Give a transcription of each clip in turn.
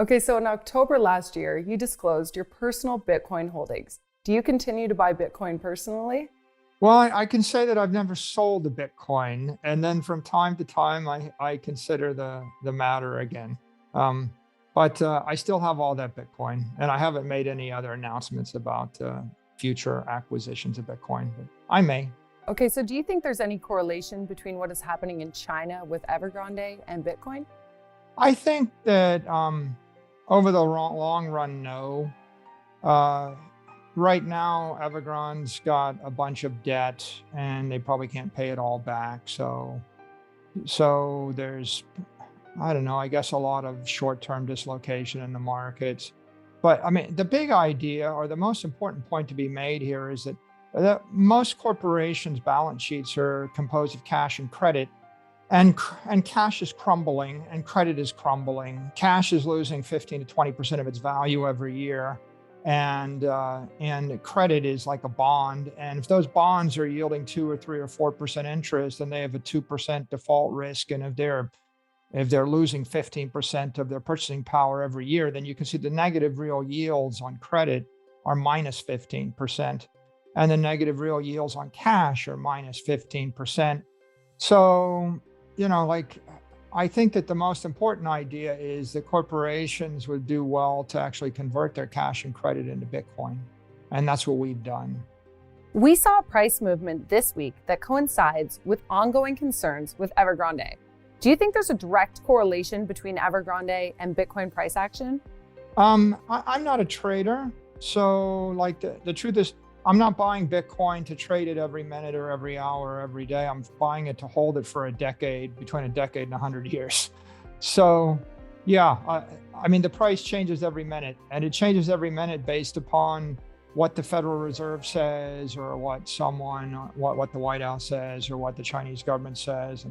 Okay, so in October last year, you disclosed your personal Bitcoin holdings. Do you continue to buy Bitcoin personally? Well, I can say that I've never sold a Bitcoin, and then from time to time, I consider the matter again. Um, but I still have all that Bitcoin, and I haven't made any other announcements about future acquisitions of Bitcoin, but I may. Okay, so do you think there's any correlation between what is happening in China with Evergrande and Bitcoin? I think that over the long run, no. Uh, right now, Evergrande's got a bunch of debt, and they probably can't pay it all back. So there's, I don't know, I guess a lot of short-term dislocation in the markets. But I mean, the big idea or the most important point to be made here is that most corporations' balance sheets are composed of cash and credit, and cash is crumbling and credit is crumbling. Cash is losing 15 to 20% of its value every year. And credit is like a bond. And if those bonds are yielding 2 or 3 or 4% interest, then they have a 2% default risk. And if they're losing 15% of their purchasing power every year, then you can see the negative real yields on credit are minus 15%. And the negative real yields on cash are minus 15%. So, I think that the most important idea is that corporations would do well to actually convert their cash and credit into Bitcoin. And that's what we've done. We saw a price movement this week that coincides with ongoing concerns with Evergrande. Do you think there's a direct correlation between Evergrande and Bitcoin price action? I'm not a trader. So like the truth is, I'm not buying Bitcoin to trade it every minute or every hour or every day. I'm buying it to hold it for a decade, between a decade and 100 years. So yeah, I mean, the price changes every minute, and it changes every minute based upon what the Federal Reserve says, or what the White House says, or what the Chinese government says,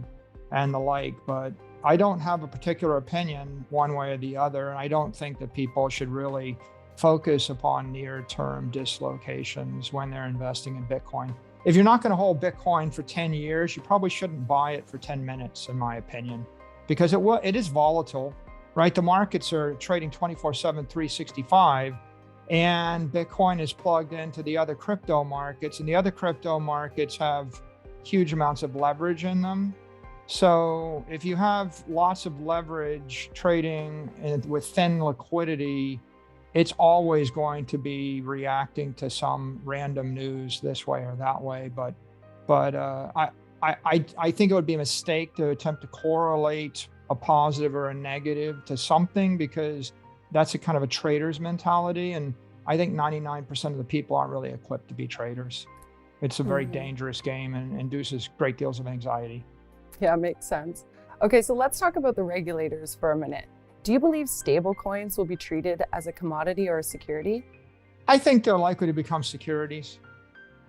and the like. But I don't have a particular opinion one way or the other. And I don't think that people should really focus upon near-term dislocations when they're investing in Bitcoin. If you're not going to hold Bitcoin for 10 years, you probably shouldn't buy it for 10 minutes, in my opinion, because it is volatile, right? The markets are trading 24/7, 365, and Bitcoin is plugged into the other crypto markets, and the other crypto markets have huge amounts of leverage in them. So if you have lots of leverage trading with thin liquidity, it's always going to be reacting to some random news this way or that way. I think it would be a mistake to attempt to correlate a positive or a negative to something, because that's a kind of a trader's mentality. And I think 99% of the people aren't really equipped to be traders. It's a very dangerous game and induces great deals of anxiety. Yeah, makes sense. Okay, so let's talk about the regulators for a minute. Do you believe stablecoins will be treated as a commodity or a security? I think they're likely to become securities.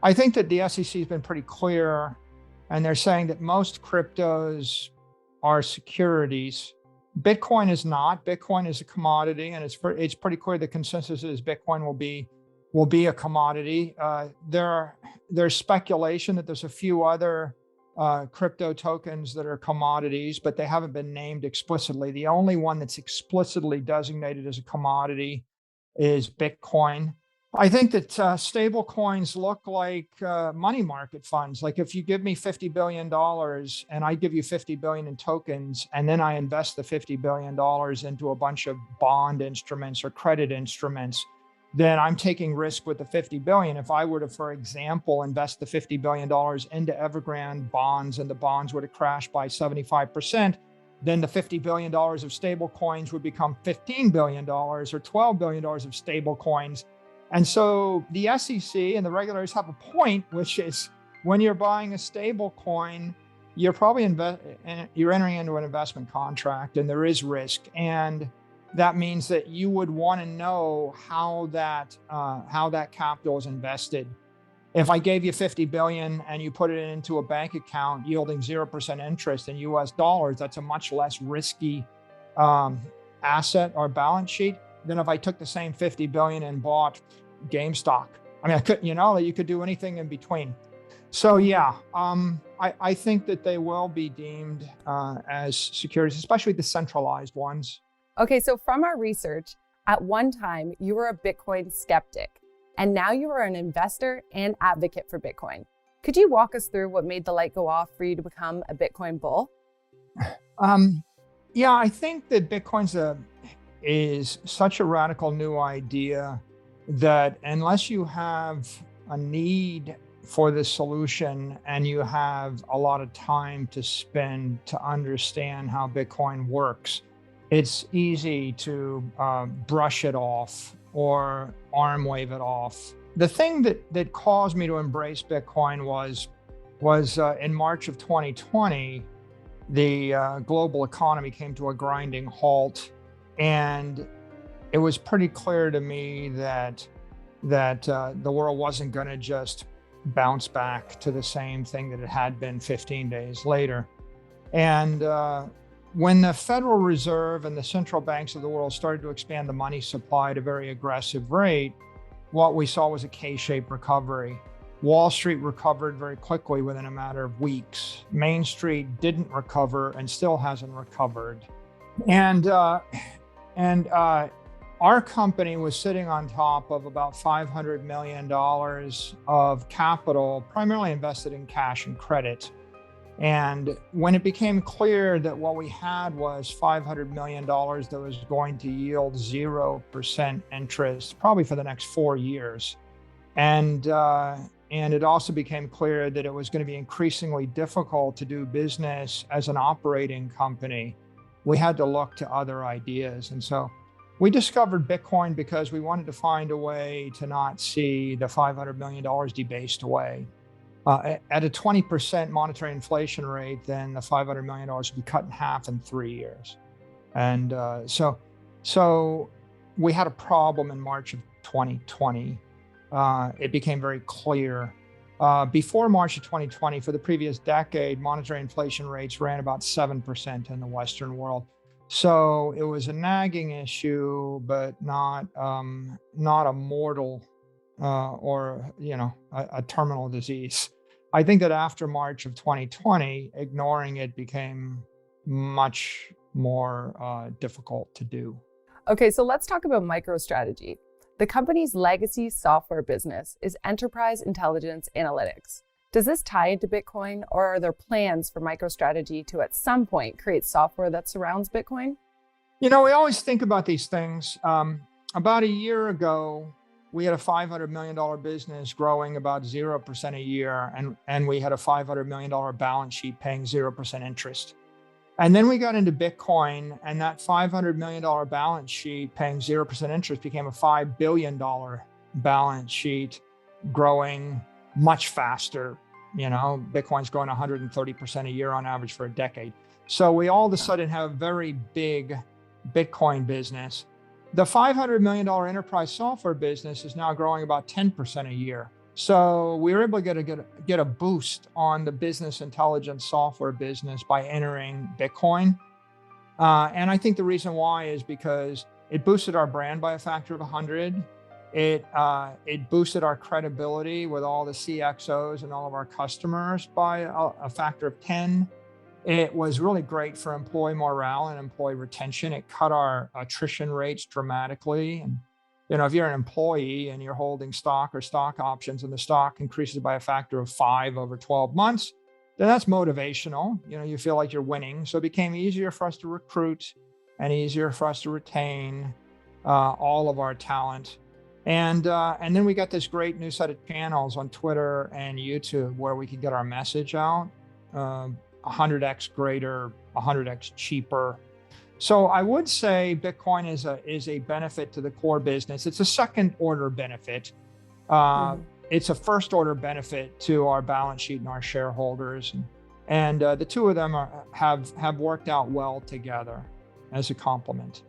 I think that the SEC has been pretty clear, and they're saying that most cryptos are securities. Bitcoin is not. Bitcoin is a commodity, and it's pretty clear the consensus is Bitcoin will be a commodity. There's speculation that there's a few other crypto tokens that are commodities, but they haven't been named explicitly. The only one that's explicitly designated as a commodity is Bitcoin. I think that stable coins look like money market funds. Like if you give me $50 billion and I give you 50 billion in tokens, and then I invest the $50 billion into a bunch of bond instruments or credit instruments, then I'm taking risk with the 50 billion. If I were to, for example, invest the $50 billion into Evergrande bonds, and the bonds were to crash by 75%, then the $50 billion of stable coins would become $15 billion or $12 billion of stable coins. And so the SEC and the regulators have a point, which is when you're buying a stable coin, you're probably you're entering into an investment contract, and there is risk. And that means that you would want to know how that capital is invested. If I gave you 50 billion and you put it into a bank account yielding 0% interest in US dollars, that's a much less risky asset or balance sheet than if I took the same 50 billion and bought GameStop. I mean, you could do anything in between. So yeah, I think that they will be deemed as securities, especially the centralized ones. Okay, so from our research, at one time you were a Bitcoin skeptic, and now you are an investor and advocate for Bitcoin. Could you walk us through what made the light go off for you to become a Bitcoin bull? Yeah, I think that is such a radical new idea that unless you have a need for the solution and you have a lot of time to spend to understand how Bitcoin works, it's easy to brush it off or arm wave it off. The thing that caused me to embrace Bitcoin was in March of 2020, the global economy came to a grinding halt, and it was pretty clear to me that the world wasn't going to just bounce back to the same thing that it had been 15 days later. And when the Federal Reserve and the central banks of the world started to expand the money supply at a very aggressive rate, what we saw was a K-shaped recovery. Wall Street recovered very quickly within a matter of weeks. Main Street didn't recover and still hasn't recovered. And our company was sitting on top of about $500 million of capital, primarily invested in cash and credit. And when it became clear that what we had was $500 million that was going to yield 0% interest, probably for the next 4 years, and it also became clear that it was going to be increasingly difficult to do business as an operating company, we had to look to other ideas. And so we discovered Bitcoin because we wanted to find a way to not see the $500 million debased away. At a 20% monetary inflation rate, then the $500 million would be cut in half in 3 years. And so we had a problem in March of 2020. It became very clear. Before March of 2020, for the previous decade, monetary inflation rates ran about 7% in the Western world. So it was a nagging issue, but not a mortal or a terminal disease. I think that after March of 2020, ignoring it became much more difficult to do. Okay, so let's talk about MicroStrategy. The company's legacy software business is enterprise intelligence analytics. Does this tie into Bitcoin, or are there plans for MicroStrategy to at some point create software that surrounds Bitcoin? We always think about these things. About a year ago, we had a $500 million business growing about 0% a year, and we had a $500 million balance sheet paying 0% interest. And then we got into Bitcoin, and that $500 million balance sheet paying 0% interest became a $5 billion balance sheet growing much faster. Bitcoin's growing 130% a year on average for a decade. So we all of a sudden have a very big Bitcoin business. The $500 million enterprise software business is now growing about 10% a year. So we were able to get a boost on the business intelligence software business by entering Bitcoin. And I think the reason why is because it boosted our brand by a factor of 100. It boosted our credibility with all the CXOs and all of our customers by a factor of 10. It was really great for employee morale and employee retention. It cut our attrition rates dramatically. And if you're an employee and you're holding stock or stock options and the stock increases by a factor of 5 over 12 months, then that's motivational. You feel like you're winning. So it became easier for us to recruit and easier for us to retain all of our talent. And then we got this great new set of channels on Twitter and YouTube where we could get our message out 100x greater, 100x cheaper. So I would say Bitcoin is a benefit to the core business. It's a second order benefit. It's a first order benefit to our balance sheet and our shareholders. And the two of them have worked out well together as a complement.